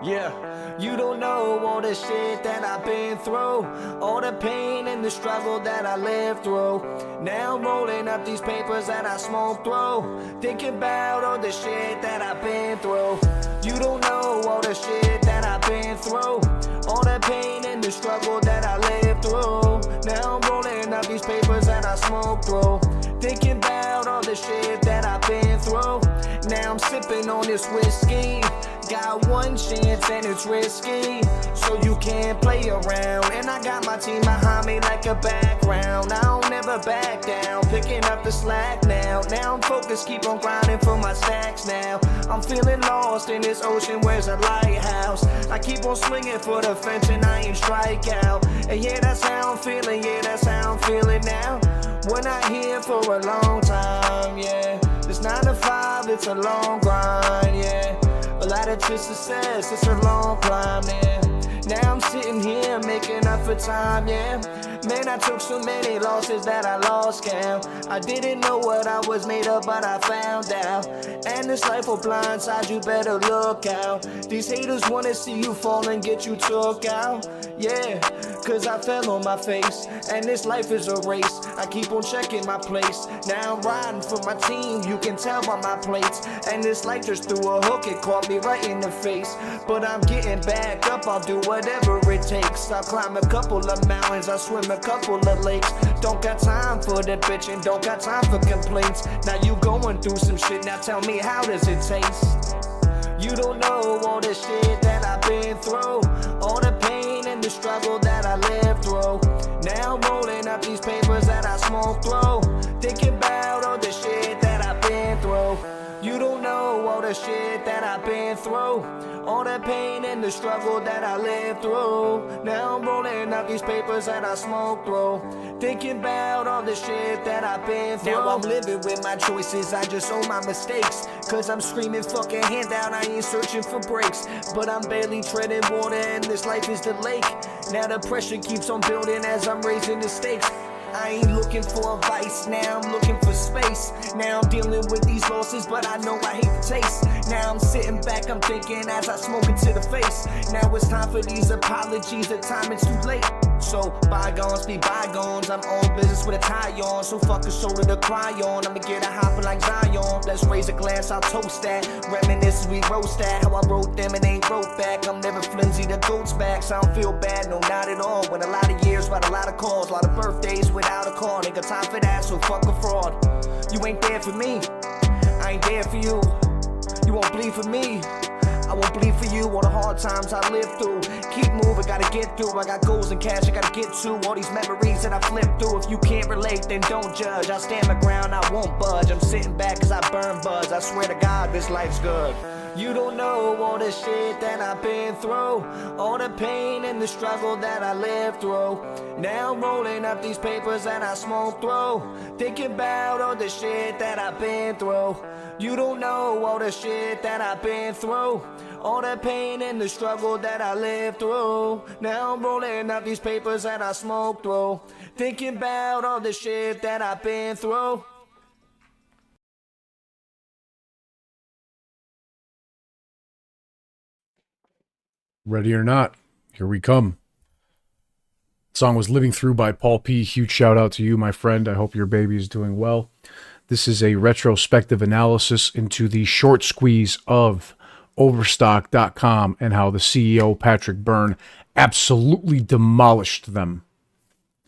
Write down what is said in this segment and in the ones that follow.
Yeah, you don't know all the shit that I've been through, all the pain and the struggle that I lived through. Now I'm rolling up these papers that I smoked through, thinking about all the shit that I've been through. You don't know all the shit that I've been through, all the pain and the struggle that I lived through. Now I'm rolling up these papers that I smoked through, thinking about all the shit that I've been through. Now I'm sipping on this whiskey, got one chance and it's risky, so you can't play around. And I got my team behind me like a background. I don't never back down, picking up the slack now. Now I'm focused, keep on grinding for my stacks now. I'm feeling lost in this ocean, where's a lighthouse? I keep on swinging for the fence and I ain't strike out. And yeah, that's how I'm feeling, yeah, that's how I'm feeling now. We're not here for a long time, yeah. It's 9 to 5, it's a long grind, yeah. A lot of to success, it's a long climb, yeah. Now I'm sitting here making up for time, yeah. Man, I took so many losses that I lost count. I didn't know what I was made of, but I found out. And this life will blindside, you better look out. These haters wanna see you fall and get you took out, yeah. Cause I fell on my face, and this life is a race. I keep on checking my place. Now I'm riding for my team, you can tell by my plates. And this life just threw a hook, it caught me right in the face. But I'm getting back up, I'll do whatever it takes. I'll climb a couple of mountains, I'll swim a couple of lakes. Don't got time for the bitching, don't got time for complaints. Now you going through some shit, now tell me how does it taste? You don't know all the shit that I've been through, all the pain and the struggle that I lived through. Now I'm rolling up these papers that I smoked through, thinking about all the shit that I've been through. You don't know all the shit that I've been through, all the pain and the struggle that I lived through. Now I'm rolling up these papers that I smoked through, thinking about all the shit that I've been through. Now I'm living with my choices, I just own my mistakes. Cause I'm screaming fucking hand down, I ain't searching for breaks. But I'm barely treading water and this life is the lake. Now the pressure keeps on building as I'm raising the stakes. I ain't looking for advice, now I'm looking for space. Now I'm dealing with these losses, but I know I hate the taste. Now I'm sitting back, I'm thinking as I smoke into the face. Now it's time for these apologies, the time is too late. So bygones be bygones, I'm on business with a tie on. So fuck a shoulder to cry on, I'ma get a hopping like Zion. Let's raise a glass, I'll toast that. Reminisce, we roast that. How I wrote them and ain't wrote back. I'm never flimsy, the goat's backs. I don't feel bad, no not at all. With a lot of years, write a lot of calls, a lot of birthdays without a call. Ain't got time for that, so fuck a fraud. You ain't there for me, I ain't there for you. You won't bleed for me, I won't bleed for you. All the hard times I lived through, keep moving, gotta get through. I got goals and cash I gotta get to, all these memories that I flipped through. If you can't relate, then don't judge. I'll stand my ground, I won't budge. I'm sitting back cause I burn buzz. I swear to God, this life's good. You don't know all the shit that I've been through, all the pain and the struggle that I lived through. Now I'm rolling up these papers that I smoked through, thinking about all the shit that I've been through. You don't know all the shit that I've been through, all the pain and the struggle that I lived through. Now I'm rolling up these papers that I smoked through, thinking about all the shit that I've been through. Ready or not, here we come. The song was Living Through by Paul P. Huge shout out to you, my friend. I hope your baby is doing well. This is a retrospective analysis into the short squeeze of Overstock.com and how the CEO, Patrick Byrne, absolutely demolished them.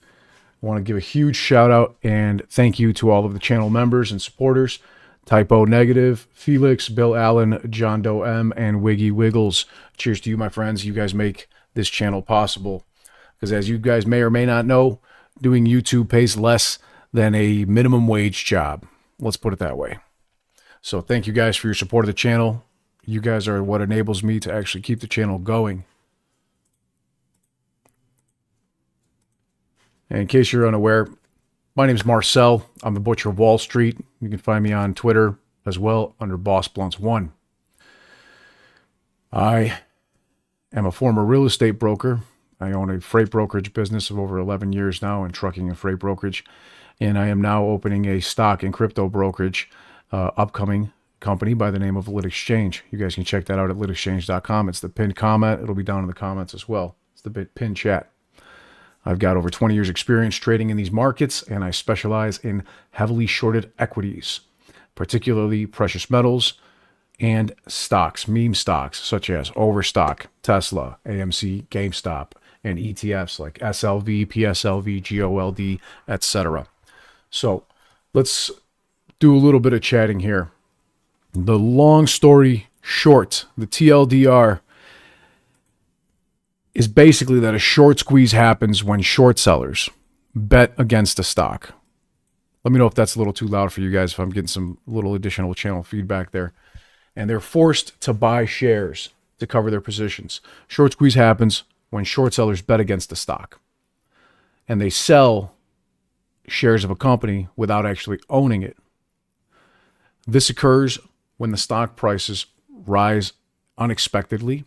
I want to give a huge shout out and thank you to all of the channel members and supporters. Typo Negative, Felix, Bill Allen, John Doe M, and Wiggy Wiggles. Cheers to you, my friends. You guys make this channel possible. Because as you guys may or may not know, doing YouTube pays less than a minimum wage job. Let's put it that way. So thank you guys for your support of the channel. You guys are what enables me to actually keep the channel going. And in case you're unaware, my name is Marcel. I'm the Butcher of Wall Street. You can find me on Twitter as well under Boss Blunts 1. I am a former real estate broker. I own a freight brokerage business of over 11 years now in trucking and freight brokerage. And I am now opening a stock and crypto brokerage upcoming company by the name of Lit Exchange. You guys can check that out at litexchange.com. It's the pinned comment. It'll be down in the comments as well. It's the pinned chat. I've got over 20 years experience trading in these markets, and I specialize in heavily shorted equities, particularly precious metals and stocks, meme stocks, such as Overstock, Tesla, AMC, GameStop, and ETFs like SLV, PSLV, GOLD, etc. So let's do a little bit of chatting here. The long story short, the TLDR, is basically that a short squeeze happens when short sellers bet against a stock. Let me know if that's a little too loud for you guys, if I'm getting some little additional channel feedback there. And they're forced to buy shares to cover their positions. Short squeeze happens when short sellers bet against a stock. And they sell shares of a company without actually owning it. This occurs when the stock prices rise unexpectedly.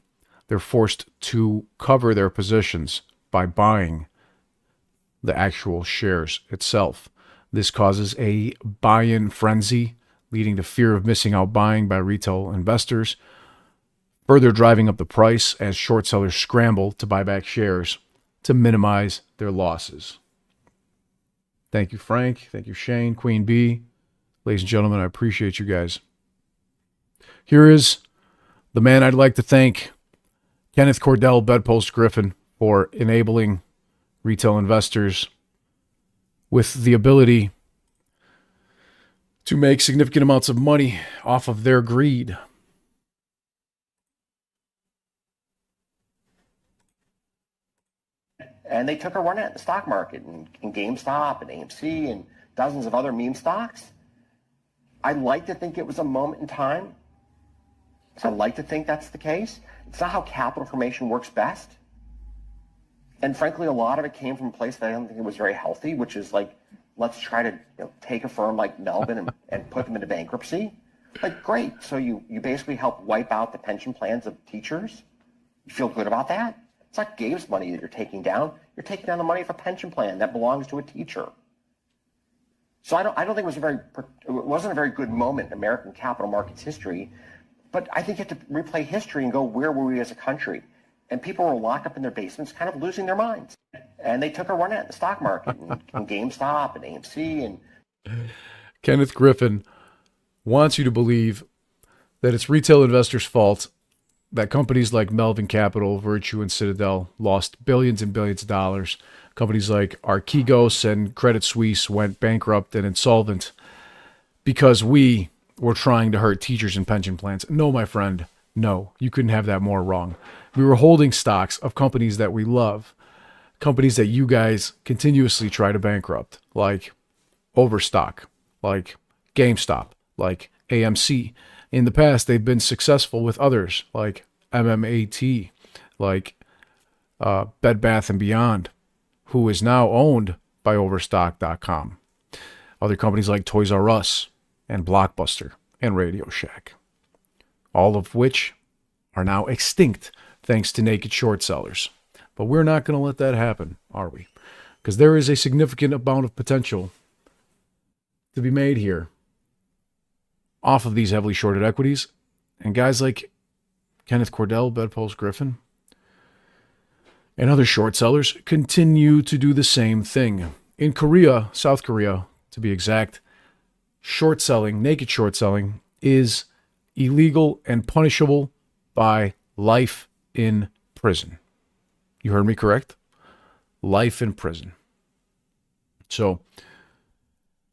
They're forced to cover their positions by buying the actual shares itself. This causes a buy-in frenzy, leading to fear of missing out buying by retail investors, further driving up the price as short sellers scramble to buy back shares to minimize their losses. Thank you, Frank. Thank you, Shane, Queen Bee. Ladies and gentlemen, I appreciate you guys. Here is the man I'd like to thank, Kenneth Cordell, Bedpost Griffin, for enabling retail investors with the ability to make significant amounts of money off of their greed. And they took a run at the stock market and GameStop and AMC and dozens of other meme stocks. I'd like to think it was a moment in time. So I'd like to think that's the case. It's not how capital formation works best. And frankly, a lot of it came from a place that I don't think it was very healthy, which is like, let's try to take a firm like Melvin and put them into bankruptcy. Like, great. So you basically help wipe out the pension plans of teachers. You feel good about that? It's not Gabe's money that you're taking down. You're taking down the money of a pension plan that belongs to a teacher. So I don't think it wasn't a very good moment in American capital markets history. But I think you have to replay history and go, where were we as a country? And people were locked up in their basements, kind of losing their minds. And they took a run at the stock market and GameStop and AMC. And Kenneth Griffin wants you to believe that it's retail investors' fault that companies like Melvin Capital, Virtue, and Citadel lost billions and billions of dollars. Companies like Archegos and Credit Suisse went bankrupt and insolvent because we were trying to hurt teachers and pension plans. No, my friend, no, you couldn't have that more wrong. We were holding stocks of companies that we love, companies that you guys continuously try to bankrupt, like Overstock, like GameStop, like AMC. In the past, they've been successful with others, like MMAT, like Bed Bath & Beyond, who is now owned by Overstock.com. Other companies like Toys R Us and Blockbuster and Radio Shack, all of which are now extinct thanks to naked short sellers. But we're not going to let that happen, are we? Because there is a significant amount of potential to be made here off of these heavily shorted equities. And guys like Kenneth Cordell, Bedpost Griffin, and other short sellers continue to do the same thing. In Korea, South Korea, to be exact, short selling, naked short selling, is illegal and punishable by life in prison. You heard me correct? Life in prison. So,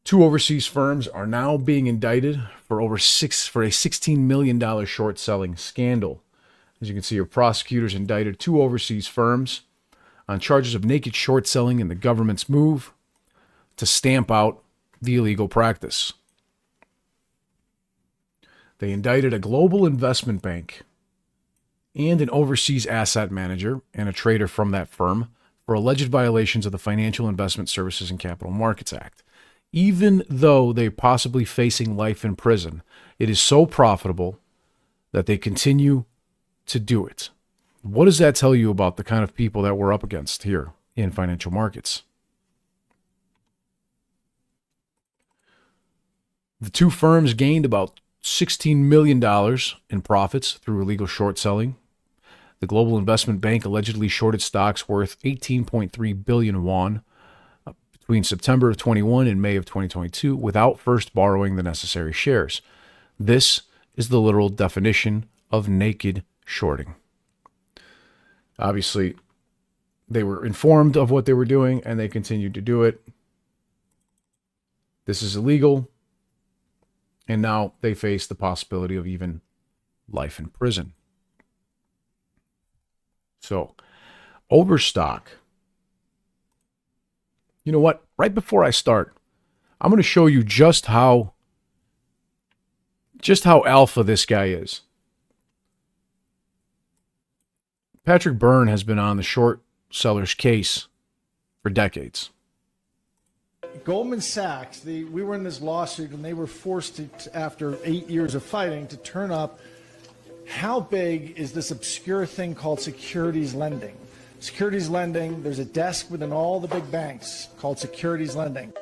2 overseas firms are now being indicted for a $16 million short selling scandal. As you can see, your prosecutors indicted 2 overseas firms on charges of naked short selling in the government's move to stamp out the illegal practice. They indicted a global investment bank and an overseas asset manager and a trader from that firm for alleged violations of the Financial Investment Services and Capital Markets Act. Even though they're possibly facing life in prison, it is so profitable that they continue to do it. What does that tell you about the kind of people that we're up against here in financial markets? The 2 firms gained about $16 million in profits through illegal short selling. The global investment bank allegedly shorted stocks worth 18.3 billion won between September of 21 and May of 2022 without first borrowing the necessary shares. This is the literal definition of naked shorting. Obviously, they were informed of what they were doing and they continued to do it. This is illegal. And now they face the possibility of even life in prison. So, Overstock. You know what? Right before I start, I'm going to show you just how alpha this guy is. Patrick Byrne has been on the short seller's case for decades. Goldman Sachs, we were in this lawsuit and they were forced to, after 8 years of fighting, to turn up how big is this obscure thing called securities lending. Securities lending, there's a desk within all the big banks called securities lending.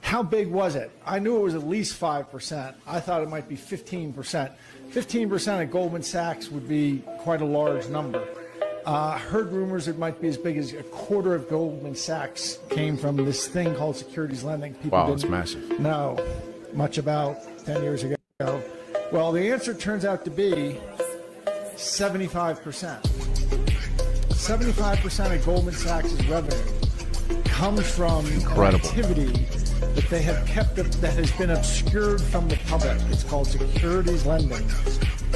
How big was it? I knew it was at least 5%. I thought it might be 15%. 15% at Goldman Sachs would be quite a large number. Heard rumors it might be as big as a quarter of Goldman Sachs came from this thing called securities lending. People wow, it's massive. know much about 10 years ago. Well, the answer turns out to be 75%. 75% of Goldman Sachs' revenue comes from activity that they have kept that has been obscured from the public. It's called securities lending.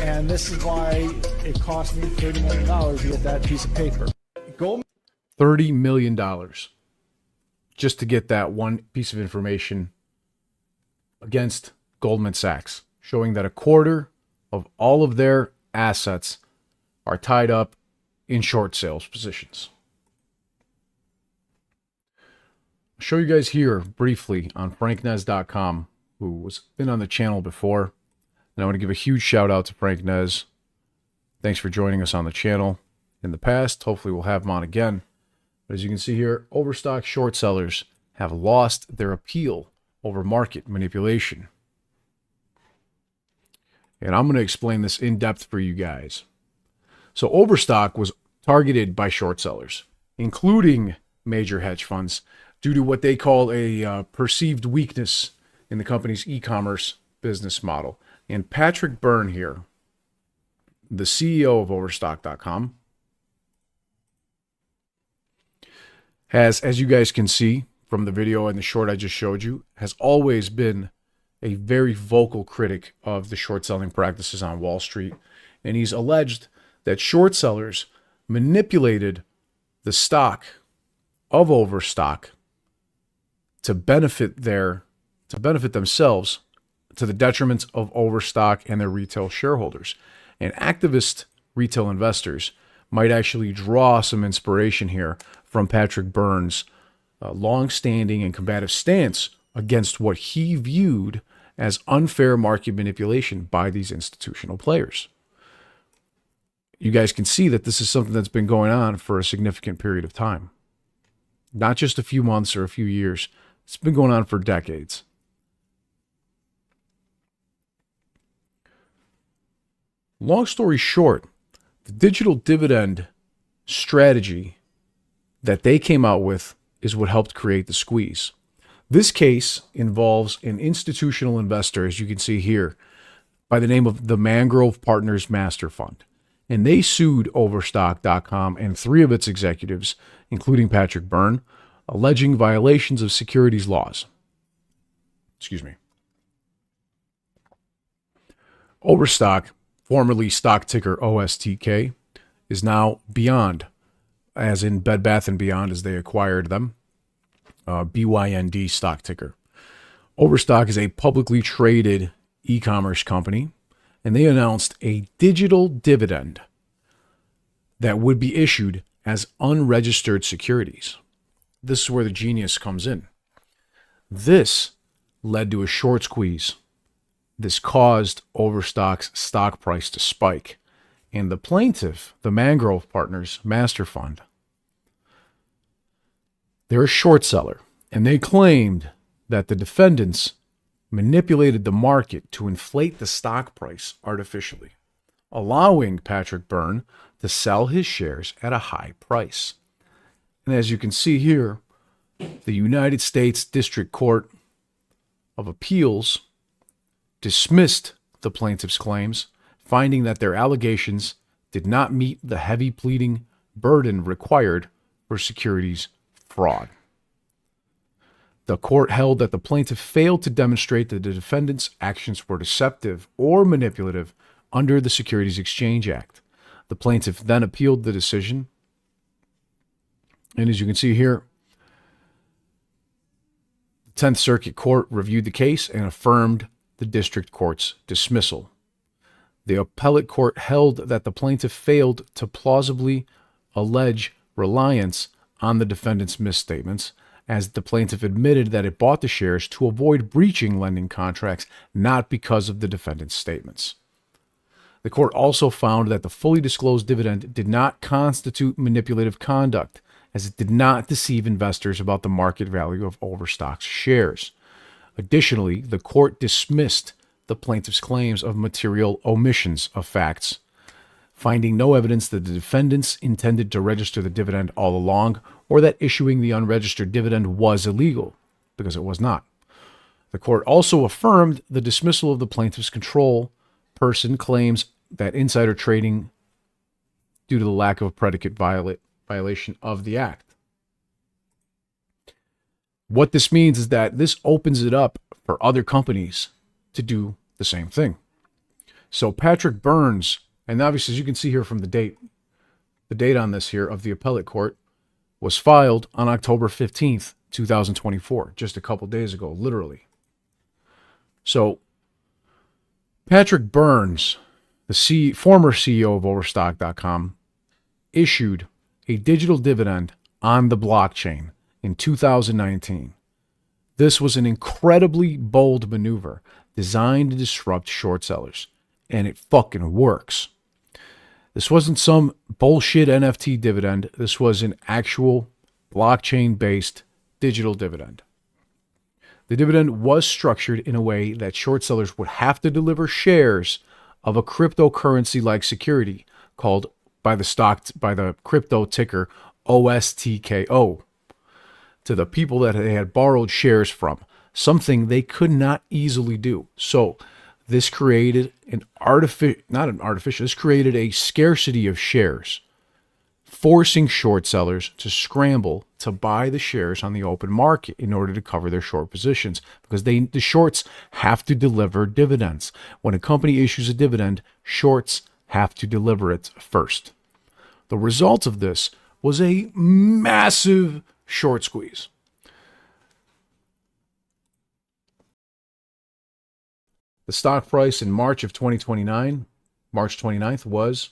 And this is why it cost me $30 million to get that piece of paper. $30 million just to get that one piece of information against Goldman Sachs, showing that a quarter of all of their assets are tied up in short sales positions. I'll show you guys here briefly on franknez.com, who has been on the channel before. And I want to give a huge shout out to Frank Nez. Thanks for joining us on the channel in the past. Hopefully we'll have him on again. But as you can see here, Overstock short sellers have lost their appeal over market manipulation. And I'm going to explain this in depth for you guys. So Overstock was targeted by short sellers, including major hedge funds, due to what they call a perceived weakness in the company's e-commerce business model. And Patrick Byrne here, the CEO of Overstock.com, has, as you guys can see from the video and the short I just showed you, has always been a very vocal critic of the short selling practices on Wall Street. And he's alleged that short sellers manipulated the stock of Overstock to benefit themselves, to the detriment of Overstock and their retail shareholders. And activist retail investors might actually draw some inspiration here from Patrick Byrne's long-standing and combative stance against what he viewed as unfair market manipulation by these institutional players. You guys can see that this is something that's been going on for a significant period of time. Not just a few months or a few years. It's been going on for decades. Long story short, the digital dividend strategy that they came out with is what helped create the squeeze. This case involves an institutional investor, as you can see here, by the name of the Mangrove Partners Master Fund. And they sued Overstock.com and 3 of its executives, including Patrick Byrne, alleging violations of securities laws. Excuse me. Overstock, formerly stock ticker OSTK, is now Beyond, as in Bed Bath & Beyond as they acquired them, BYND stock ticker. Overstock is a publicly traded e-commerce company, and they announced a digital dividend that would be issued as unregistered securities. This is where the genius comes in. This led to a short squeeze. This caused Overstock's stock price to spike. And the plaintiff, the Mangrove Partners Master Fund, they're a short seller, and they claimed that the defendants manipulated the market to inflate the stock price artificially, allowing Patrick Byrne to sell his shares at a high price. And as you can see here, the United States District Court of Appeals dismissed the plaintiff's claims, finding that their allegations did not meet the heavy pleading burden required for securities fraud. The court held that the plaintiff failed to demonstrate that the defendant's actions were deceptive or manipulative under the Securities Exchange Act. The plaintiff then appealed the decision. And as you can see here, the 10th Circuit Court reviewed the case and affirmed the district court's dismissal. The appellate court held that the plaintiff failed to plausibly allege reliance on the defendant's misstatements, as the plaintiff admitted that it bought the shares to avoid breaching lending contracts, not because of the defendant's statements. The court also found that the fully disclosed dividend did not constitute manipulative conduct, as it did not deceive investors about the market value of Overstock's shares. Additionally, the court dismissed the plaintiff's claims of material omissions of facts, finding no evidence that the defendants intended to register the dividend all along, or that issuing the unregistered dividend was illegal, because it was not. The court also affirmed the dismissal of the plaintiff's control person claims that insider trading due to the lack of a predicate violation of the act. What this means is that this opens it up for other companies to do the same thing. So Patrick Byrne's, and obviously as you can see here from the date on this here of the appellate court was filed on October 15th, 2024, just a couple days ago, literally. So Patrick Byrne's, the former CEO of Overstock.com, issued a digital dividend on the blockchain in 2019. This was an incredibly bold maneuver designed to disrupt short sellers, and it fucking works. This wasn't some bullshit NFT dividend. This was an actual blockchain-based digital dividend. The dividend was structured in a way that short sellers would have to deliver shares of a cryptocurrency-like security called by the crypto ticker OSTKO to the people that they had borrowed shares from, something they could not easily do. So this created this created a scarcity of shares, forcing short sellers to scramble to buy the shares on the open market in order to cover their short positions, because the shorts have to deliver dividends. When a company issues a dividend, shorts have to deliver it first. The result of this was a massive short squeeze. The stock price in March of 2029, March 29th, was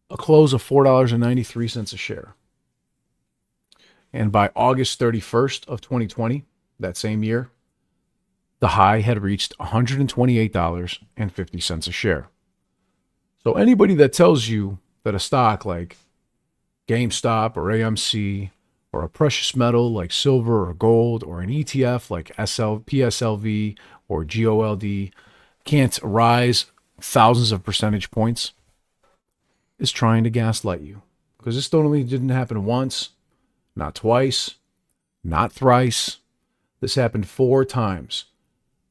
a close of $4.93 a share. And by August 31st of 2020, that same year, the high had reached $128.50 a share. So anybody that tells you that a stock like GameStop or AMC or a precious metal like silver or gold or an ETF like PSLV or GOLD can't rise thousands of percentage points is trying to gaslight you. Because this not only didn't happen once, not twice, not thrice. This happened 4 times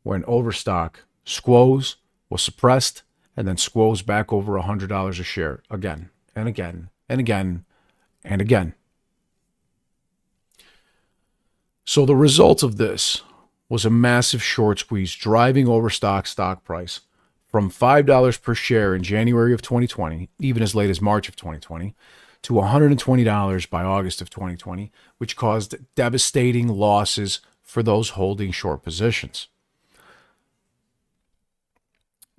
when Overstock squoze was suppressed and then squoze back over $100 a share again and again and again and again. So the result of this was a massive short squeeze, driving Overstock's stock price from $5 per share in January of 2020, even as late as March of 2020, to $120 by August of 2020, which caused devastating losses for those holding short positions.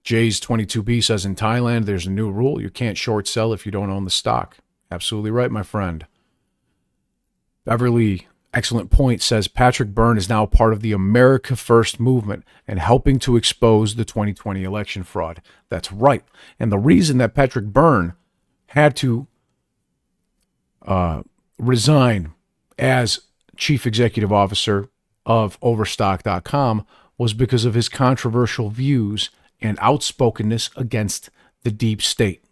Jay's 22B says in Thailand, there's a new rule. You can't short sell if you don't own the stock. Absolutely right, my friend. Beverly, excellent point, says Patrick Byrne is now part of the America First movement and helping to expose the 2020 election fraud. That's right. And the reason that Patrick Byrne had to resign as chief executive officer of Overstock.com was because of his controversial views and outspokenness against the deep state.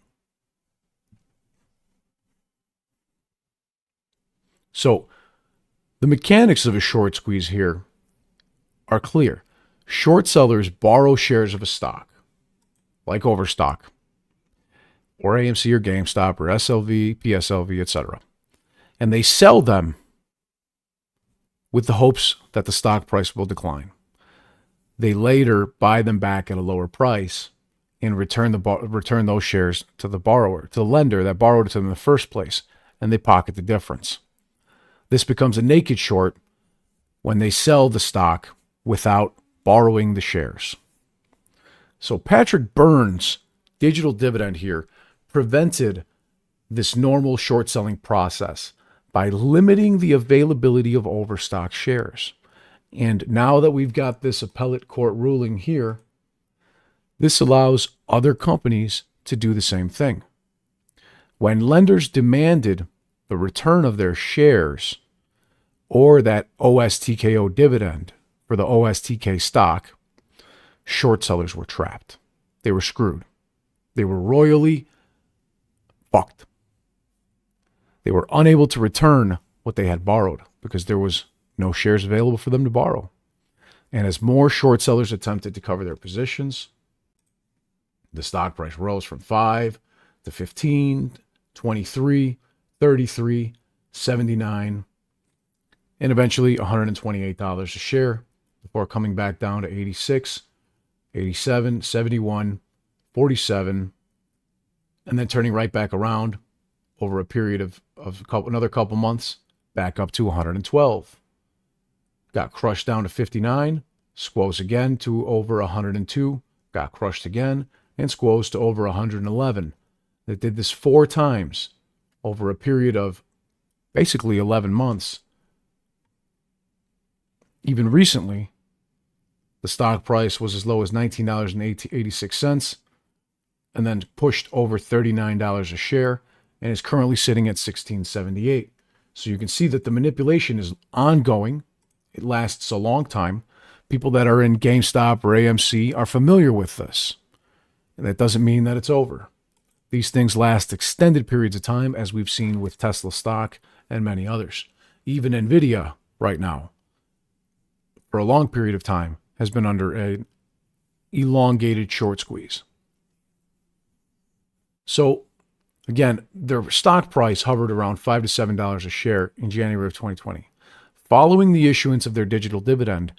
So, the mechanics of a short squeeze here are clear. Short sellers borrow shares of a stock, like Overstock, or AMC, or GameStop, or SLV, PSLV, etc., and they sell them with the hopes that the stock price will decline. They later buy them back at a lower price and return those shares to the borrower, to the lender that borrowed it to them in the first place, and they pocket the difference. This becomes a naked short when they sell the stock without borrowing the shares. So Patrick Byrne's digital dividend here prevented this normal short selling process by limiting the availability of Overstock shares. And now that we've got this appellate court ruling here, this allows other companies to do the same thing. When lenders demanded the return of their shares or that OSTKO dividend for the OSTK stock, short sellers were trapped. They were screwed. They were royally fucked. They were unable to return what they had borrowed because there was no shares available for them to borrow. And as more short sellers attempted to cover their positions, the stock price rose from 5 to 15, 23, 33, 79, and eventually $128 a share before coming back down to 86, 87, 71, 47, and then turning right back around over a period of another couple months, back up to 112. Got crushed down to 59, squoze again to over 102, got crushed again, and squoze to over 111. They did this 4 times over a period of basically 11 months. Even recently, the stock price was as low as $19.86 and then pushed over $39 a share and is currently sitting at $16.78. So you can see that the manipulation is ongoing. It lasts a long time. People that are in GameStop or AMC are familiar with this. And that doesn't mean that it's over. These things last extended periods of time, as we've seen with Tesla stock and many others. Even Nvidia right now, for a long period of time, has been under an elongated short squeeze. So, again, their stock price hovered around $5 to $7 a share in January of 2020. Following the issuance of their digital dividend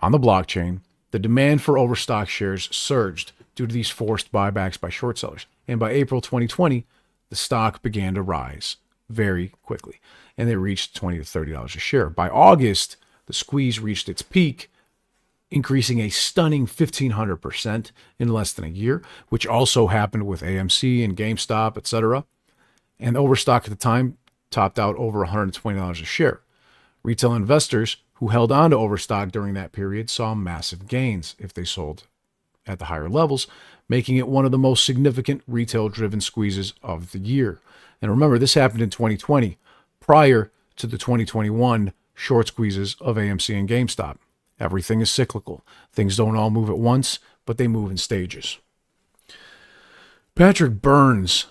on the blockchain, the demand for Overstock shares surged due to these forced buybacks by short sellers. And by April 2020, the stock began to rise very quickly, and they reached $20 to $30 a share. By August, the squeeze reached its peak, increasing a stunning 1,500% in less than a year, which also happened with AMC and GameStop, etc. And Overstock at the time topped out over $120 a share. Retail investors who held on to Overstock during that period saw massive gains if they sold at the higher levels, making it one of the most significant retail-driven squeezes of the year. And remember, this happened in 2020, prior to the 2021 short squeezes of AMC and GameStop. Everything is cyclical. Things don't all move at once, but they move in stages. Patrick Byrne's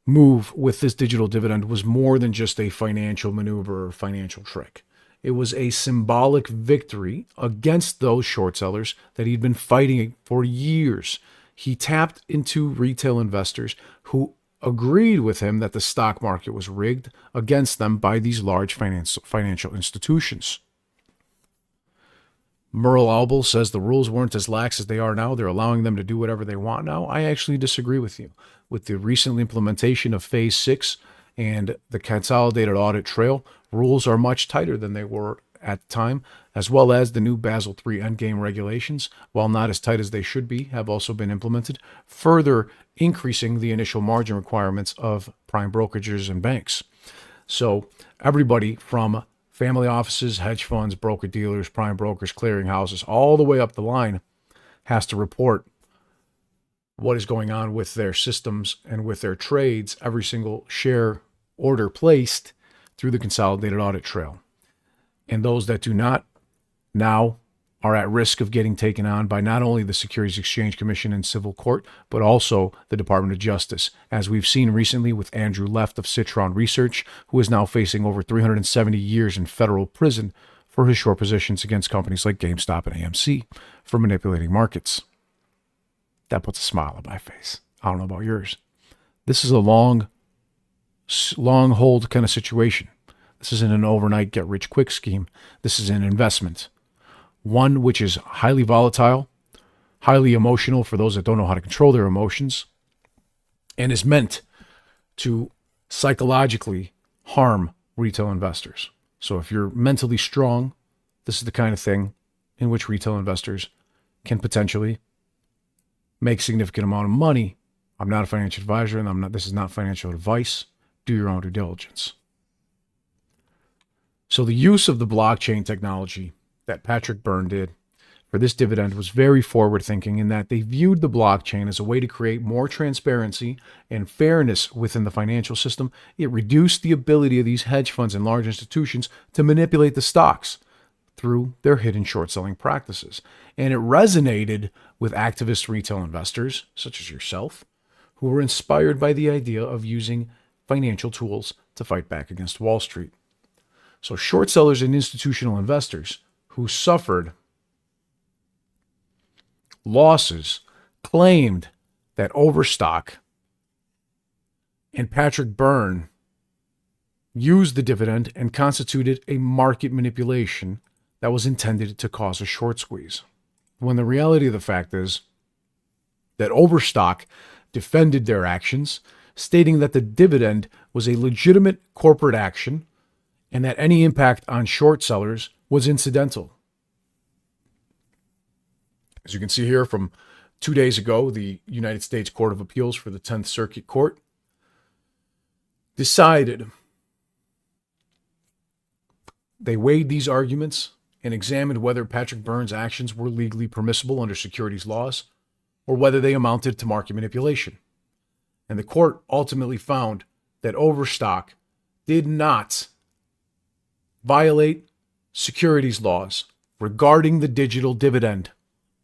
move with this digital dividend was more than just a financial maneuver or financial trick. It was a symbolic victory against those short sellers that he'd been fighting for years. He tapped into retail investors who agreed with him that the stock market was rigged against them by these large financial institutions. Merle Albel says the rules weren't as lax as they are now. They're allowing them to do whatever they want now. I actually disagree with you. With the recent implementation of Phase 6 and the Consolidated Audit Trail, rules are much tighter than they were at the time, as well as the new Basel III Endgame regulations, while not as tight as they should be, have also been implemented, further increasing the initial margin requirements of prime brokerages and banks. So everybody from family offices, hedge funds, broker-dealers, prime brokers, clearinghouses, all the way up the line has to report what is going on with their systems and with their trades, every single share order placed through the Consolidated Audit Trail. And those that do not now are at risk of getting taken on by not only the Securities Exchange Commission and civil court, but also the Department of Justice, as we've seen recently with Andrew Left of Citron Research, who is now facing over 370 years in federal prison for his short positions against companies like GameStop and AMC for manipulating markets. That puts a smile on my face. I don't know about yours. This is a long hold kind of situation. This isn't an overnight get-rich-quick scheme. This is an investment. One which is highly volatile, highly emotional for those that don't know how to control their emotions, and is meant to psychologically harm retail investors. So if you're mentally strong, this is the kind of thing in which retail investors can potentially make significant amount of money. I'm not a financial advisor, and this is not financial advice. Do your own due diligence. So the use of the blockchain technology that Patrick Byrne did for this dividend was very forward-thinking in that they viewed the blockchain as a way to create more transparency and fairness within the financial system. It reduced the ability of these hedge funds and large institutions to manipulate the stocks through their hidden short-selling practices. And it resonated with activist retail investors, such as yourself, who were inspired by the idea of using financial tools to fight back against Wall Street. So short sellers and institutional investors who suffered losses claimed that Overstock and Patrick Byrne used the dividend and constituted a market manipulation that was intended to cause a short squeeze. When the reality of the fact is that Overstock defended their actions, stating that the dividend was a legitimate corporate action and that any impact on short sellers was incidental. As you can see here from 2 days ago, the United States Court of Appeals for the 10th Circuit Court decided they weighed these arguments and examined whether Patrick Byrne's actions were legally permissible under securities laws or whether they amounted to market manipulation. And the court ultimately found that Overstock did not violate securities laws regarding the digital dividend,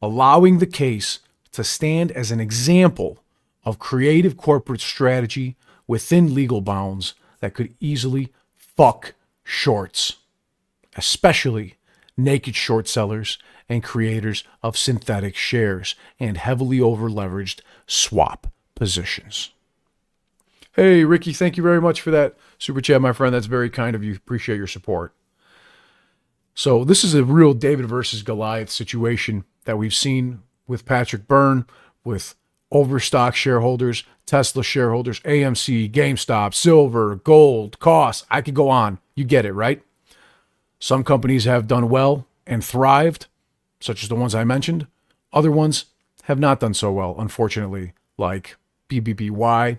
allowing the case to stand as an example of creative corporate strategy within legal bounds that could easily fuck shorts, especially naked short sellers and creators of synthetic shares and heavily over-leveraged swap positions. Hey, Ricky, thank you very much for that super chat, my friend. That's very kind of you. Appreciate your support. So this is a real David versus Goliath situation that we've seen with Patrick Byrne, with Overstock shareholders, Tesla shareholders, AMC, GameStop, silver, gold, costs. I could go on. You get it, right? Some companies have done well and thrived, such as the ones I mentioned. Other ones have not done so well, unfortunately, like BBBY,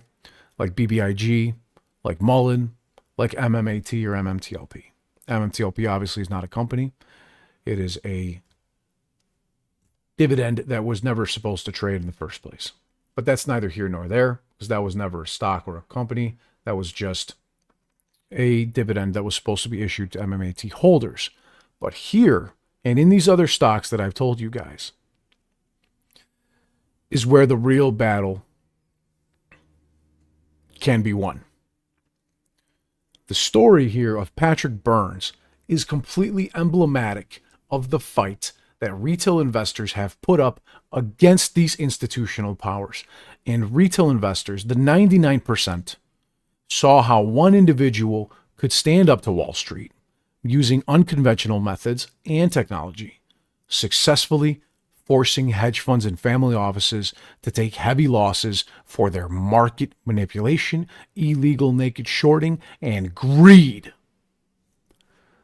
like BBIG, like Mullen, like MMAT or MMTLP. MMTLP obviously is not a company. It is a dividend that was never supposed to trade in the first place. But that's neither here nor there, because that was never a stock or a company. That was just a dividend that was supposed to be issued to MMAT holders. But here, and in these other stocks that I've told you guys, is where the real battle can be won. The story here of Patrick Byrne is completely emblematic of the fight that retail investors have put up against these institutional powers. And retail investors, the 99%, saw how one individual could stand up to Wall Street using unconventional methods and technology, successfully forcing hedge funds and family offices to take heavy losses for their market manipulation, illegal naked shorting, and greed.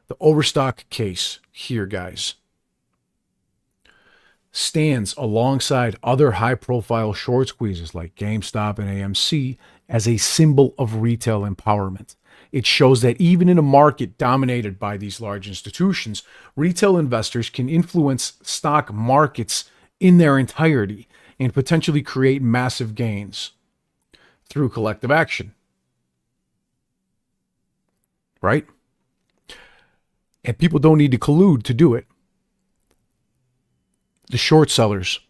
The Overstock case here, guys, stands alongside other high-profile short squeezes like GameStop and AMC as a symbol of retail empowerment. It shows that even in a market dominated by these large institutions, retail investors can influence stock markets in their entirety and potentially create massive gains through collective action. Right? And people don't need to collude to do it. The short sellers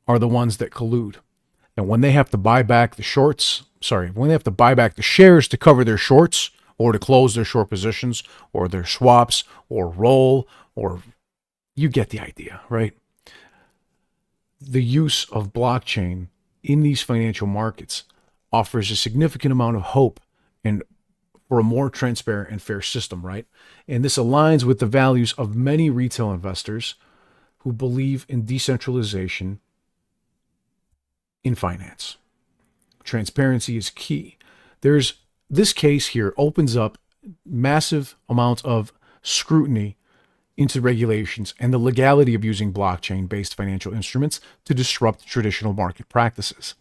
are the ones that collude. And when they have to buy back the shares to cover their shorts or to close their short positions or their swaps or roll, or you get the idea, right? The use of blockchain in these financial markets offers a significant amount of hope and for a more transparent and fair system, right? And this aligns with the values of many retail investors who believe in decentralization in finance. Transparency is key. This case here opens up massive amounts of scrutiny into regulations and the legality of using blockchain-based financial instruments to disrupt traditional market practices.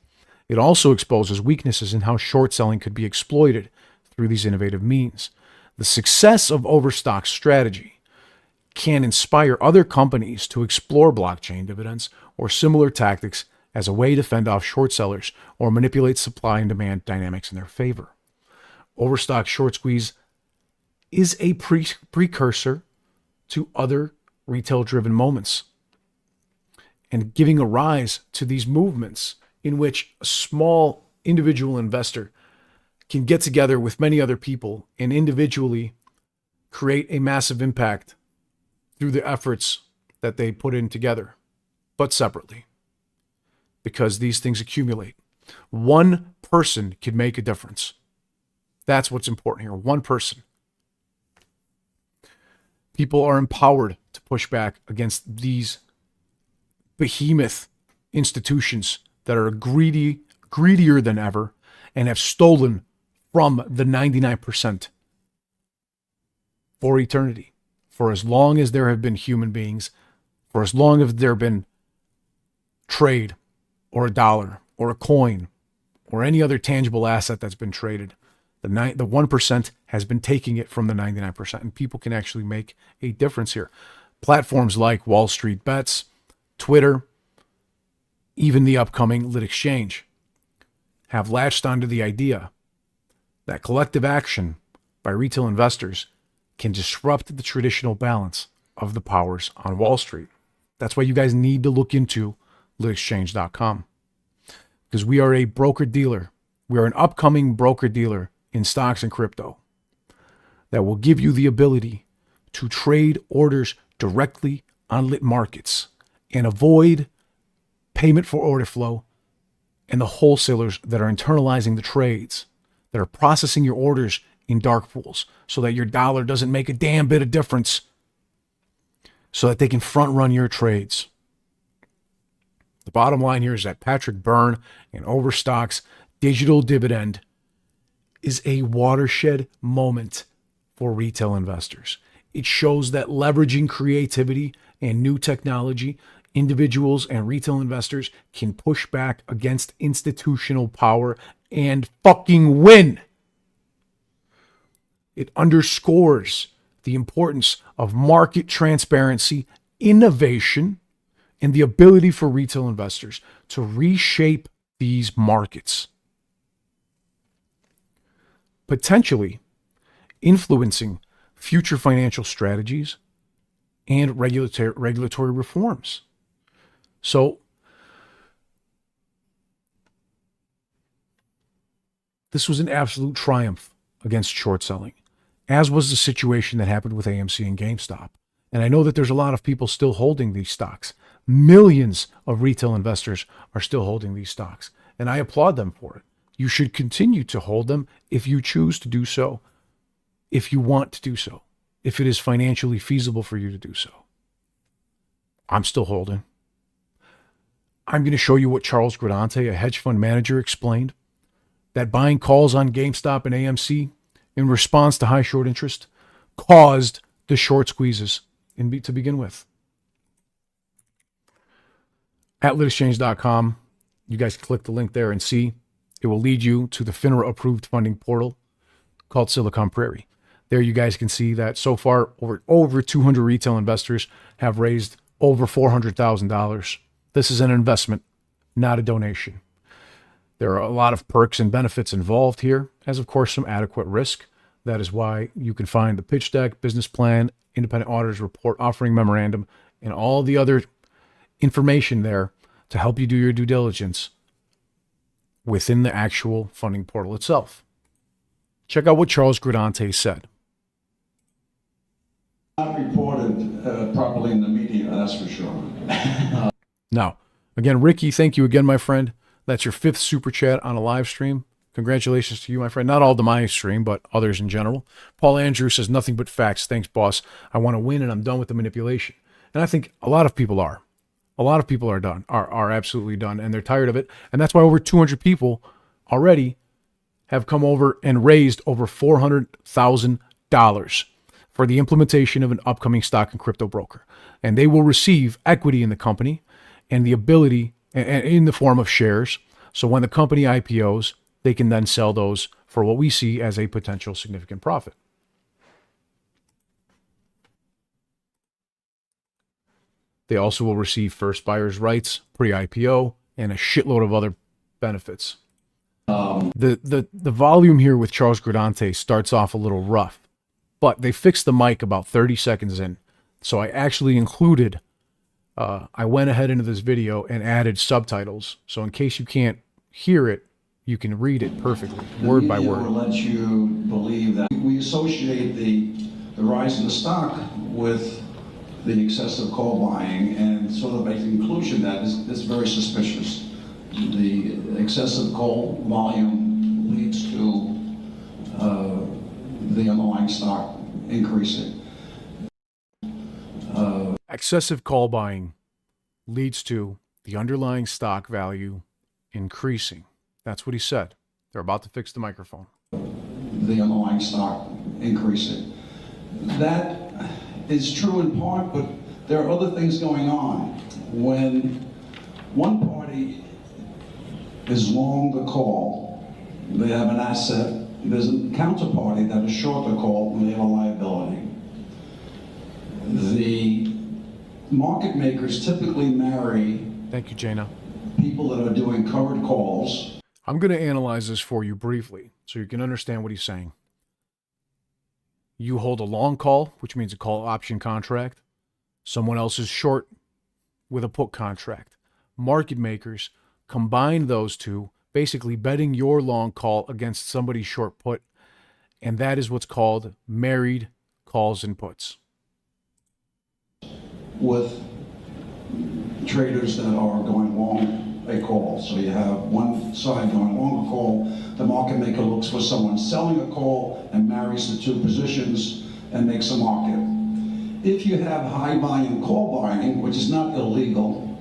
It also exposes weaknesses in how short selling could be exploited through these innovative means. The success of Overstock's strategy can inspire other companies to explore blockchain dividends or similar tactics as a way to fend off short sellers or manipulate supply and demand dynamics in their favor. Overstock short squeeze is a precursor to other retail-driven moments and giving a rise to these movements in which a small individual investor can get together with many other people and individually create a massive impact through the efforts that they put in together, but separately, because these things accumulate. One person can make a difference. That's what's important here. One person. People are empowered to push back against these behemoth institutions that are greedier than ever and have stolen from the 99% for eternity. For as long as there have been human beings, for as long as there have been trade or a dollar or a coin or any other tangible asset that's been traded, the 1% has been taking it from the 99%, and people can actually make a difference here. Platforms like Wall Street Bets, Twitter, even the upcoming Lit Exchange have latched onto the idea that collective action by retail investors can disrupt the traditional balance of the powers on Wall Street. That's why you guys need to look into litexchange.com, because we are a broker-dealer. We are an upcoming broker-dealer in stocks and crypto that will give you the ability to trade orders directly on lit markets and avoid payment for order flow and the wholesalers that are internalizing the trades, that are processing your orders in dark pools so that your dollar doesn't make a damn bit of difference, so that they can front run your trades. The bottom line here is that Patrick Byrne and Overstock's digital dividend is a watershed moment for retail investors. It shows that leveraging creativity and new technology, individuals and retail investors can push back against institutional power and fucking win. It underscores the importance of market transparency, innovation, and the ability for retail investors to reshape these markets, potentially influencing future financial strategies and regulatory reforms. So this was an absolute triumph against short selling, as was the situation that happened with AMC and GameStop. And I know that there's a lot of people still holding these stocks. Millions of retail investors are still holding these stocks, and I applaud them for it. You should continue to hold them if you choose to do so, if you want to do so, if it is financially feasible for you to do so. I'm still holding. I'm going to show you what Charles Gradante, a hedge fund manager, explained, that buying calls on GameStop and AMC in response to high short interest caused the short squeezes to begin with. At litexchange.com, you guys click the link there and see. It will lead you to the FINRA-approved funding portal called Silicon Prairie. There you guys can see that so far over 200 retail investors have raised over $400,000. This is an investment, not a donation. There are a lot of perks and benefits involved here, as of course some adequate risk. That is why you can find the pitch deck, business plan, independent auditor's report, offering memorandum, and all the other information there to help you do your due diligence within the actual funding portal itself. Check out what Charles Gridante said. Not reported properly in the media, that's for sure. Now, again, Ricky, thank you again, my friend. That's your 5th super chat on a live stream. Congratulations to you, my friend. Not all to my stream, but others in general. Paul Andrew says, nothing but facts. Thanks, boss. I want to win, and I'm done with the manipulation. And I think a lot of people are. A lot of people are done, are absolutely done, and they're tired of it. And that's why over 200 people already have come over and raised over $400,000 for the implementation of an upcoming stock and crypto broker. And they will receive equity in the company and the ability in the form of shares. So when the company IPOs, they can then sell those for what we see as a potential significant profit. They also will receive first buyer's rights, pre-IPO, and a shitload of other benefits. The volume here with Charles Gridante starts off a little rough, but they fixed the mic about 30 seconds in. So I actually included, I went ahead into this video and added subtitles. So in case you can't hear it, you can read it perfectly, word by word. The media will let you believe that we associate the rise in the stock with the excessive call buying and sort of a conclusion that is very suspicious. The excessive call volume leads to the underlying stock increasing. Excessive call buying leads to the underlying stock value increasing. That's what he said. They're about to fix the microphone. The underlying stock increasing. That is true in part, but there are other things going on. When one party is long the call, they have an asset. There's a counterparty that is short the call, and they have a liability. The market makers typically marry, thank you, Jana, people that are doing covered calls. I'm going to analyze this for you briefly so you can understand what he's saying. You hold a long call, which means a call option contract. Someone else is short with a put contract. Market makers combine those two, basically betting your long call against somebody's short put, and that is what's called married calls and puts. With traders that are going long a call. So you have one side going long a call, the market maker looks for someone selling a call and marries the two positions and makes a market. If you have high volume call buying, which is not illegal.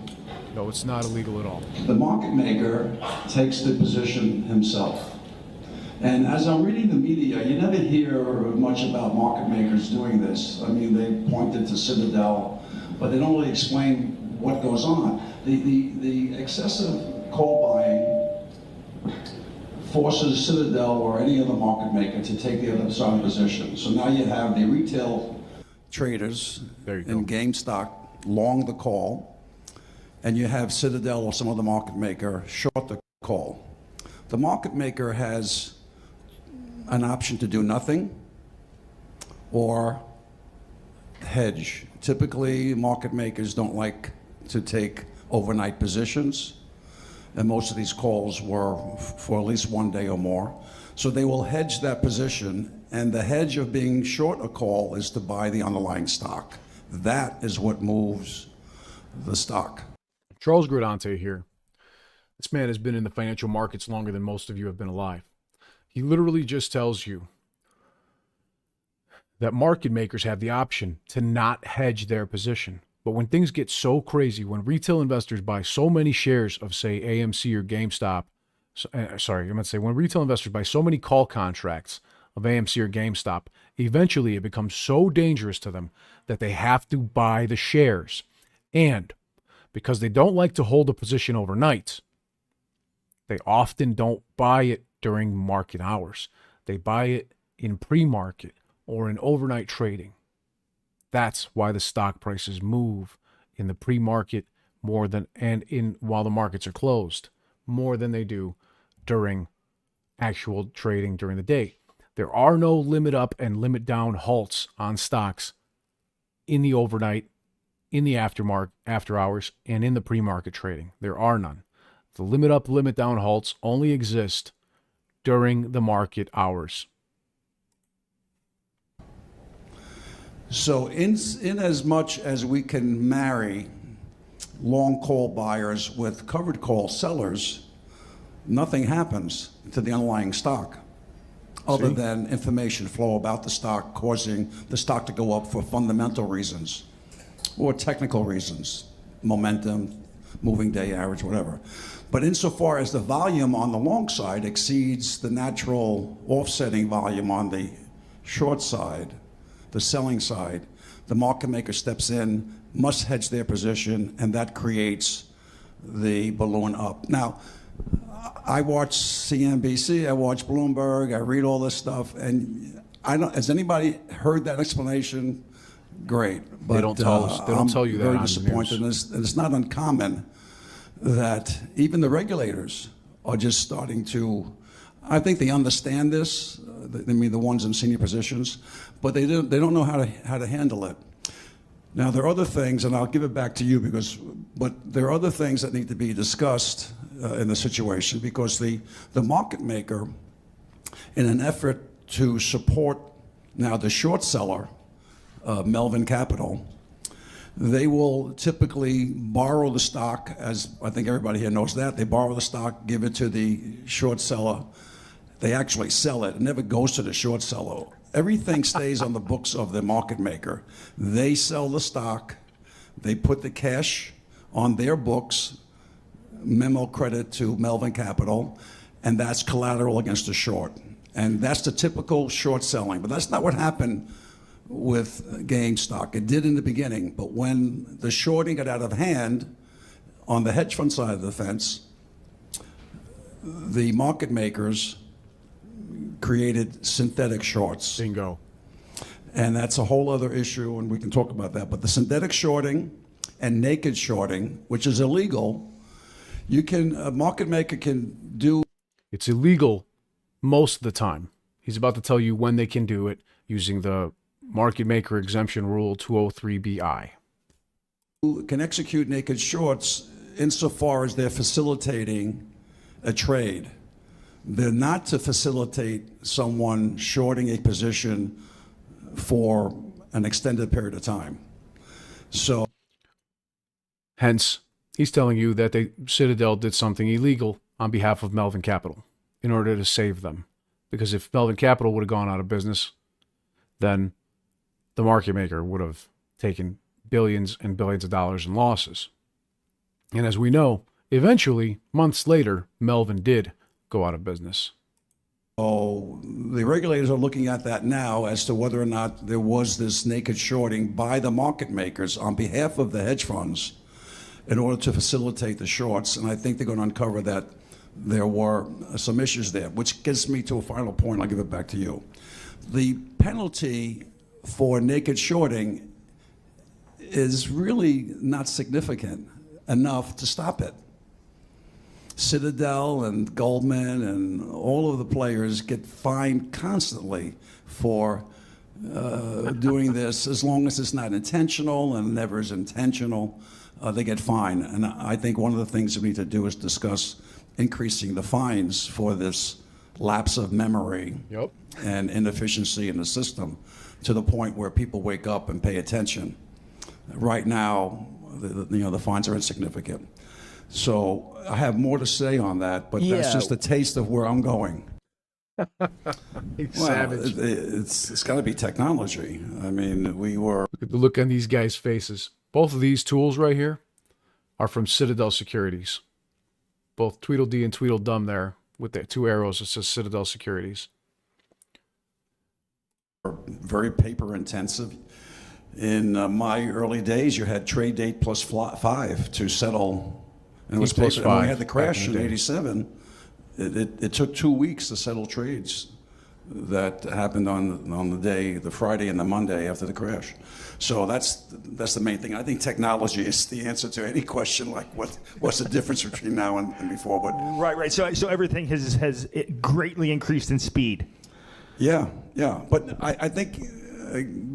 No, it's not illegal at all. The market maker takes the position himself. And as I'm reading the media, you never hear much about market makers doing this. I mean, they pointed to Citadel, but they don't really explain what goes on. The excessive call buying forces Citadel or any other market maker to take the other side of the position. So now you have the retail traders in GameStop long the call, and you have Citadel or some other market maker short the call. The market maker has an option to do nothing or hedge. Typically, market makers don't like to take overnight positions, and most of these calls were for at least one day or more. So they will hedge that position, and the hedge of being short a call is to buy the underlying stock. That is what moves the stock. Charles Gridante here. This man has been in the financial markets longer than most of you have been alive. He literally just tells you that market makers have the option to not hedge their position. But when things get so crazy, when retail investors buy so many shares of, say, AMC or GameStop, when retail investors buy so many call contracts of AMC or GameStop, eventually it becomes so dangerous to them that they have to buy the shares. And because they don't like to hold a position overnight, they often don't buy it during market hours. They buy it in pre-market or in overnight trading. That's why the stock prices move in the pre-market more than, and in while the markets are closed, more than they do during actual trading during the day. There are no limit up and limit down halts on stocks in the overnight, in the after hours, and in the pre-market trading. There are none. The limit up, limit down halts only exist during the market hours. So in as much as we can marry long call buyers with covered call sellers, nothing happens to the underlying stock other than information flow about the stock causing the stock to go up for fundamental reasons or technical reasons, momentum, moving day average, whatever. But insofar as the volume on the long side exceeds the natural offsetting volume on the short side, the selling side, the market maker steps in, must hedge their position, and that creates the balloon up. Now, I watch CNBC, I watch Bloomberg, I read all this stuff, and I don't. Has anybody heard that explanation? Great, but They don't tell us. They don't tell you that I'm very on the disappointed, and it's not uncommon that even the regulators are just starting to. I think they understand this. I mean, the ones in senior positions, but they don't know how to handle it. Now, there are other things, and I'll give it back to you but there are other things that need to be discussed in the situation because the market maker, in an effort to support now the short seller, Melvin Capital, they will typically borrow the stock, as I think everybody here knows that. They borrow the stock, give it to the short seller. They actually sell it. It never goes to the short seller. Everything stays on the books of the market maker. They sell the stock. They put the cash on their books, memo credit to Melvin Capital, and that's collateral against the short. And that's the typical short selling. But that's not what happened with GameStop. It did in the beginning, but when the shorting got out of hand on the hedge fund side of the fence, the market makers created synthetic shorts. Bingo. And that's a whole other issue, and we can talk about that. But the synthetic shorting and naked shorting, which is illegal, a market maker can do. It's illegal most of the time. He's about to tell you when they can do it using the market maker exemption rule 203BI. Can execute naked shorts insofar as they're facilitating a trade. They're not to facilitate someone shorting a position for an extended period of time. So, hence, he's telling you that Citadel did something illegal on behalf of Melvin Capital in order to save them. Because if Melvin Capital would have gone out of business, then the market maker would have taken billions and billions of dollars in losses. And as we know, eventually, months later, Melvin did go out of business. So the regulators are looking at that now as to whether or not there was this naked shorting by the market makers on behalf of the hedge funds in order to facilitate the shorts. And I think they're going to uncover that there were some issues there, which gets me to a final point. I'll give it back to you. The penalty for naked shorting is really not significant enough to stop it. Citadel and Goldman and all of the players get fined constantly for doing this. As long as it's not intentional and never is intentional, they get fined. And I think one of the things we need to do is discuss increasing the fines for this lapse of memory and inefficiency in the system to the point where people wake up and pay attention. Right now, the fines are insignificant. So I have more to say on that, but that's just a taste of where I'm going. Savage. It's got to be technology. I mean, Look at the look on these guys' faces. Both of these tools right here are from Citadel Securities. Both Tweedledee and Tweedledum there with the two arrows. It says Citadel Securities. Very paper intensive. In my early days, you had trade date plus 5 to settle. And it was paper. And when we had the crash in '87, it took 2 weeks to settle trades that happened on the day, the Friday and the Monday after the crash. So that's the main thing. I think technology is the answer to any question like what's the difference between now and before. But right. So everything has greatly increased in speed. Yeah. But I think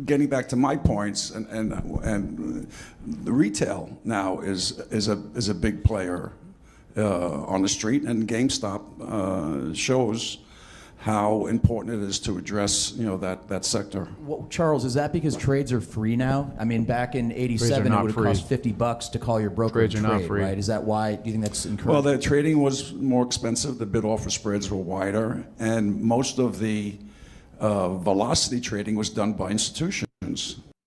getting back to my points, and the retail now is a big player on the street, and GameStop shows how important it is to address that sector. Well, Charles, is that because trades are free now? I mean, back in '87, it would have cost $50 to call your broker Trades a are trade, not free. right? Is that why? Do you think that's incorrect? Well, the trading was more expensive. The bid-offer spreads were wider, and most of the velocity trading was done by institutions.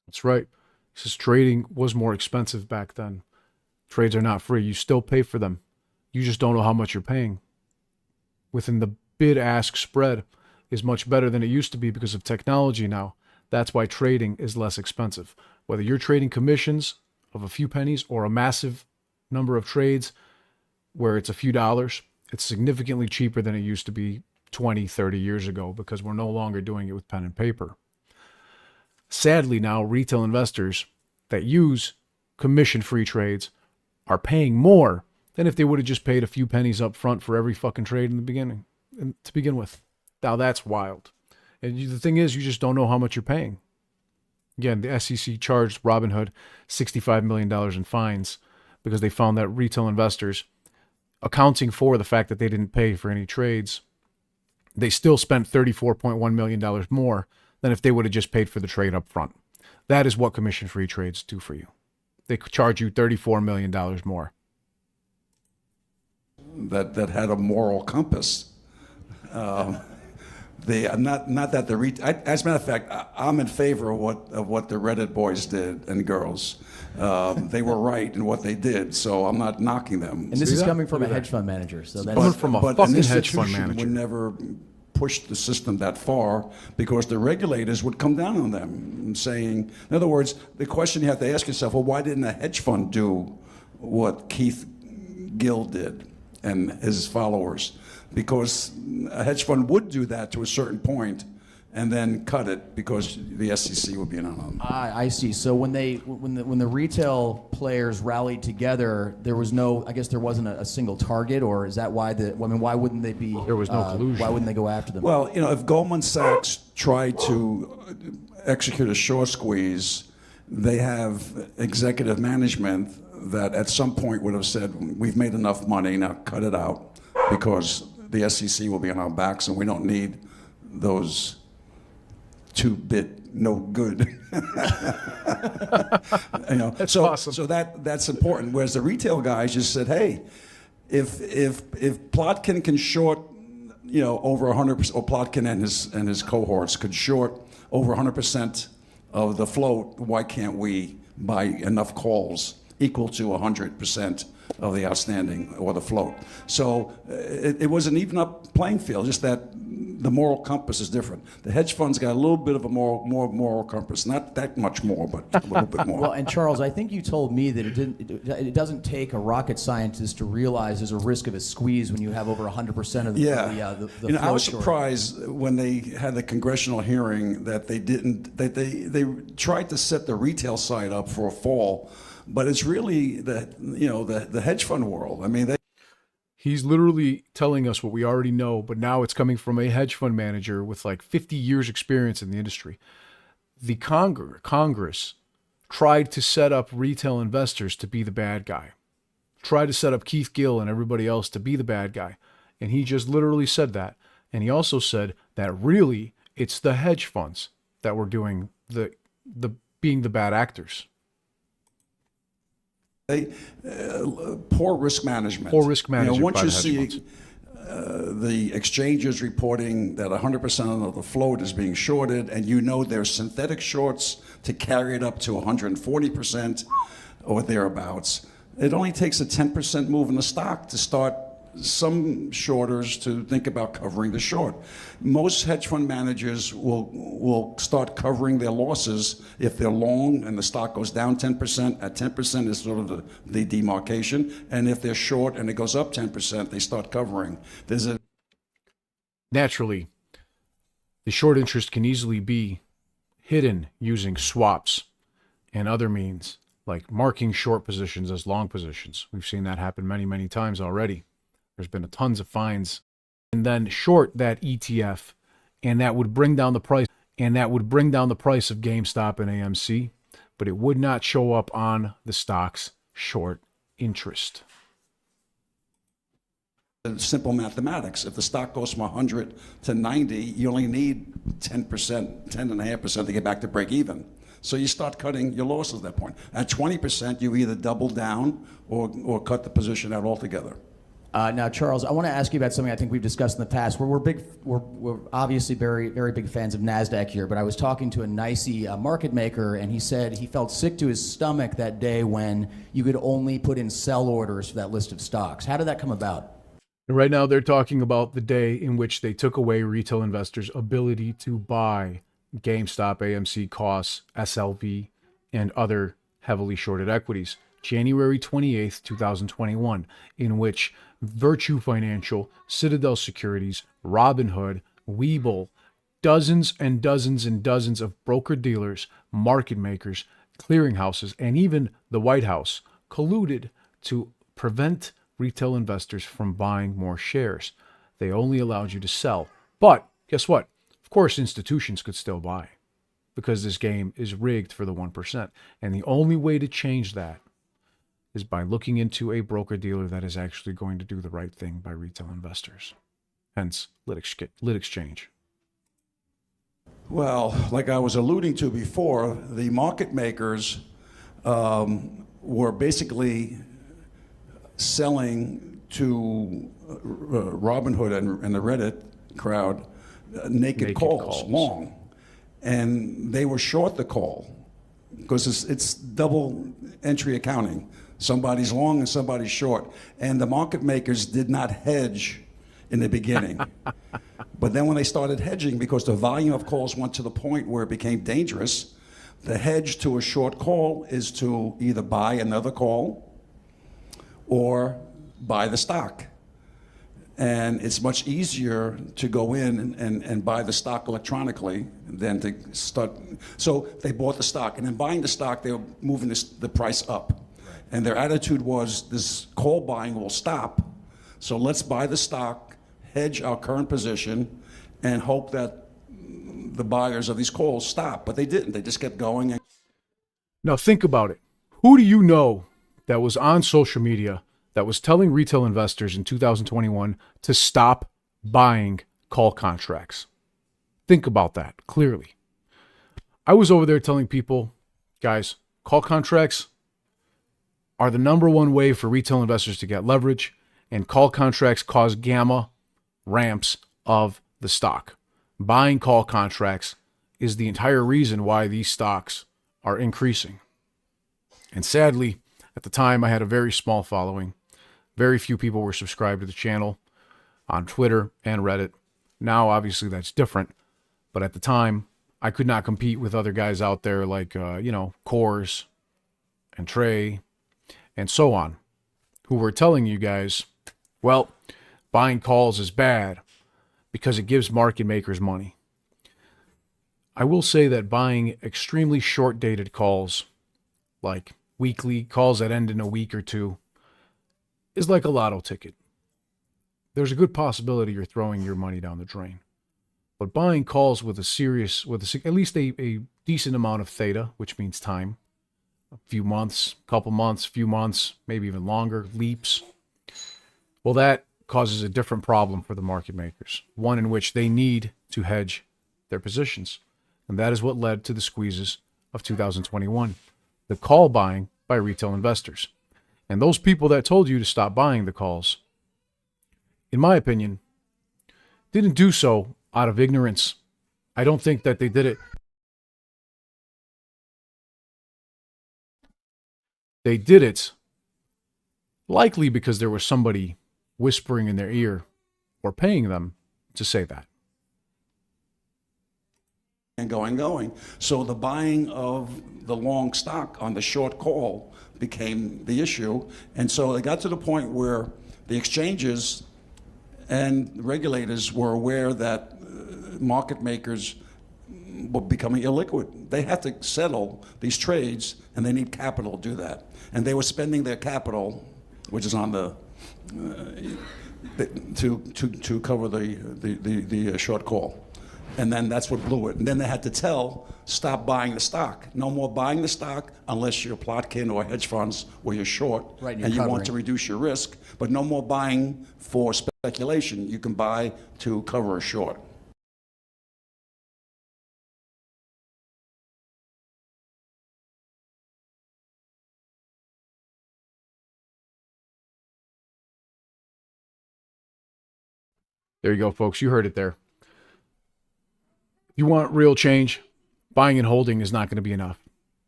That's right. He says trading was more expensive back then. Trades are not free. You still pay for them. You just don't know how much you're paying. Within the bid-ask spread is much better than it used to be because of technology now. That's why trading is less expensive. Whether you're trading commissions of a few pennies or a massive number of trades where it's a few dollars, it's significantly cheaper than it used to be 20, 30 years ago because we're no longer doing it with pen and paper. Sadly now, retail investors that use commission-free trades are paying more than if they would have just paid a few pennies up front for every fucking trade in the beginning, to begin with. Now that's wild. And the thing is, you just don't know how much you're paying. Again, the SEC charged Robinhood $65 million in fines because they found that retail investors, accounting for the fact that they didn't pay for any trades, they still spent $34.1 million more than if they would have just paid for the trade up front. That is what commission-free trades do for you. They charge you $34 million more. That had a moral compass. Not that the as a matter of fact, I'm in favor of what the Reddit boys did and girls. They were right in what they did, so I'm not knocking them. and this is coming from a hedge fund manager, so that's Coming from a But fucking an hedge fund institution manager. would never push the system that far because the regulators would come down on them and saying, in other words, the question you have to ask yourself, well, why didn't a hedge fund do what Keith Gill did and his followers? Because a hedge fund would do that to a certain point and then cut it because the SEC would be in on them. I see. So when the retail players rallied together, there was no. I guess there wasn't a single target, or is that why why wouldn't they be? There was no collusion. Why wouldn't they go after them? Well, if Goldman Sachs tried to execute a short squeeze, they have executive management that at some point would have said, we've made enough money, now cut it out, because the SEC will be on our backs and we don't need those two-bit no good. That's awesome. So that's important. Whereas the retail guys just said, hey, if Plotkin can short, over 100%, or Plotkin and his cohorts could short over 100% of the float, why can't we buy enough calls equal to 100% of the outstanding or the float? So it was an even up playing field, just that the moral compass is different. The hedge funds got a little bit of a more moral compass, not that much more, but a little bit more. Well, and Charles, I think you told me that it doesn't take a rocket scientist to realize there's a risk of a squeeze when you have over 100% of the I was float surprised when they had the congressional hearing that they didn't. They tried to set the retail side up for a fall, but it's really the hedge fund world. I mean, He's literally telling us what we already know, but now it's coming from a hedge fund manager with like 50 years experience in the industry. The Congress tried to set up retail investors to be the bad guy, tried to set up Keith Gill and everybody else to be the bad guy. And he just literally said that. And he also said that really it's the hedge funds that were doing the being the bad actors. Poor risk management. Poor risk management. Once by you the hedge see funds. the exchanges reporting that 100% of the float is being shorted, and there's synthetic shorts to carry it up to 140% or thereabouts, it only takes a 10% move in the stock to start some shorters to think about covering the short. Most hedge fund managers will start covering their losses if they're long and the stock goes down 10%. At 10% is sort of the demarcation, and if they're short and it goes up 10%, they start covering. Naturally, the short interest can easily be hidden using swaps and other means, like marking short positions as long positions. We've seen that happen many, many times already. There's been tons of fines. And then short that ETF, and that would bring down the price. and that would bring down the price of GameStop and AMC, but it would not show up on the stock's short interest. Simple mathematics. If the stock goes from 100 to 90, you only need 10%, 10.5% to get back to break even. So you start cutting your losses at that point. At 20%, you either double down or cut the position out altogether. Now, Charles, I want to ask you about something I think we've discussed in the past. We're obviously very, very big fans of NASDAQ here, but I was talking to a nicey market maker, and he said he felt sick to his stomach that day when you could only put in sell orders for that list of stocks. How did that come about? Right now, they're talking about the day in which they took away retail investors' ability to buy GameStop, AMC, COS, SLV, and other heavily shorted equities. January 28th, 2021, in which Virtue Financial, Citadel Securities, Robinhood, Webull, dozens and dozens and dozens of broker-dealers, market makers, clearinghouses, and even the White House colluded to prevent retail investors from buying more shares. They only allowed you to sell. But guess what? Of course, institutions could still buy because this game is rigged for the 1%. And the only way to change that is by looking into a broker-dealer that is actually going to do the right thing by retail investors. Hence, lit exchange. Well, like I was alluding to before, the market makers were basically selling to Robinhood and the Reddit crowd naked calls long. And they were short the call because it's double entry accounting. Somebody's long and somebody's short. And the market makers did not hedge in the beginning. But then when they started hedging, because the volume of calls went to the point where it became dangerous, the hedge to a short call is to either buy another call or buy the stock. And it's much easier to go in and buy the stock electronically than to start. So they bought the stock, and in buying the stock, they were moving the price up. And their attitude was, this call buying will stop, so let's buy the stock, hedge our current position, and hope that the buyers of these calls stop. But they didn't. They just kept going. Now think about it. Who do you know that was on social media that was telling retail investors in 2021 to stop buying call contracts? Think about that clearly. I was over there telling people, guys, call contracts are the number one way for retail investors to get leverage, and call contracts cause gamma ramps of the stock. Buying call contracts is the entire reason why these stocks are increasing. And sadly, at the time, I had a very small following. Very few people were subscribed to the channel on Twitter and Reddit. Now, obviously, that's different. But at the time, I could not compete with other guys out there like, Coors and Trey and so on, who were telling you guys, well, buying calls is bad because it gives market makers money. I will say that buying extremely short-dated calls, like weekly calls that end in a week or two, is like a lotto ticket. There's a good possibility you're throwing your money down the drain. But buying calls with at least a decent amount of theta, which means time, a few months, few months, maybe even longer, leaps, well, that causes a different problem for the market makers, one in which they need to hedge their positions. And that is what led to the squeezes of 2021, the call buying by retail investors. And those people that told you to stop buying the calls, in my opinion, didn't do so out of ignorance. I don't think that they did it. They did it likely because there was somebody whispering in their ear or paying them to say that. And going. So the buying of the long stock on the short call became the issue. And so it got to the point where the exchanges and regulators were aware that market makers were becoming illiquid. They had to settle these trades, and they need capital to do that. And they were spending their capital, which is on the to cover the short call. And then that's what blew it. And then they had to stop buying the stock. No more buying the stock unless you're plotkin or hedge funds where you're short Right, and and you're you want to covering. reduce your risk. But no more buying for speculation. You can buy to cover a short. There you go, folks. You heard it there. If you want real change, buying and holding is not going to be enough.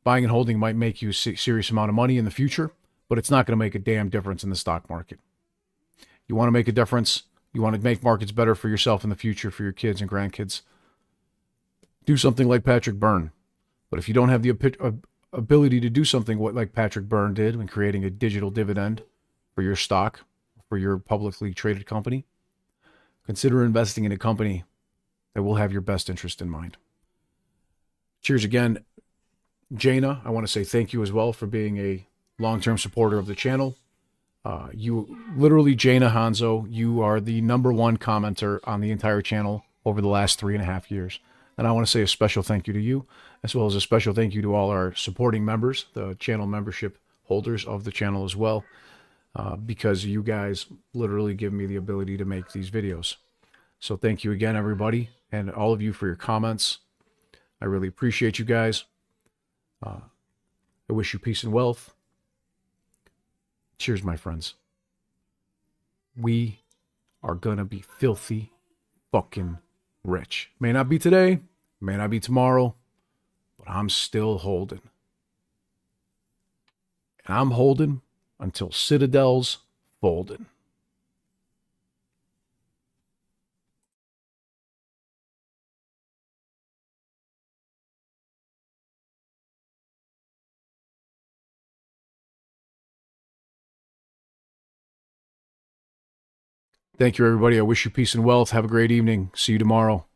Buying and holding might make you a serious amount of money in the future, but it's not going to make a damn difference in the stock market. You want to make a difference, you want to make markets better for yourself in the future, for your kids and grandkids, do something like Patrick Byrne. But if you don't have the ability to do something like Patrick Byrne did when creating a digital dividend for your stock, for your publicly traded company, consider investing in a company that will have your best interest in mind. Cheers again. Jaina, I want to say thank you as well for being a long-term supporter of the channel. You literally, Jaina Hanzo, you are the #1 commenter on the entire channel over the last 3.5 years. And I want to say a special thank you to you, as well as a special thank you to all our supporting members, the channel membership holders of the channel as well, because you guys literally give me the ability to make these videos. So thank you again, everybody, and all of you for your comments. I really appreciate you guys. I wish you peace and wealth. Cheers, my friends. We are going to be filthy fucking rich. May not be today, may not be tomorrow, but I'm still holding. And I'm holding until Citadel's folding. Thank you, everybody. I wish you peace and wealth. Have a great evening. See you tomorrow.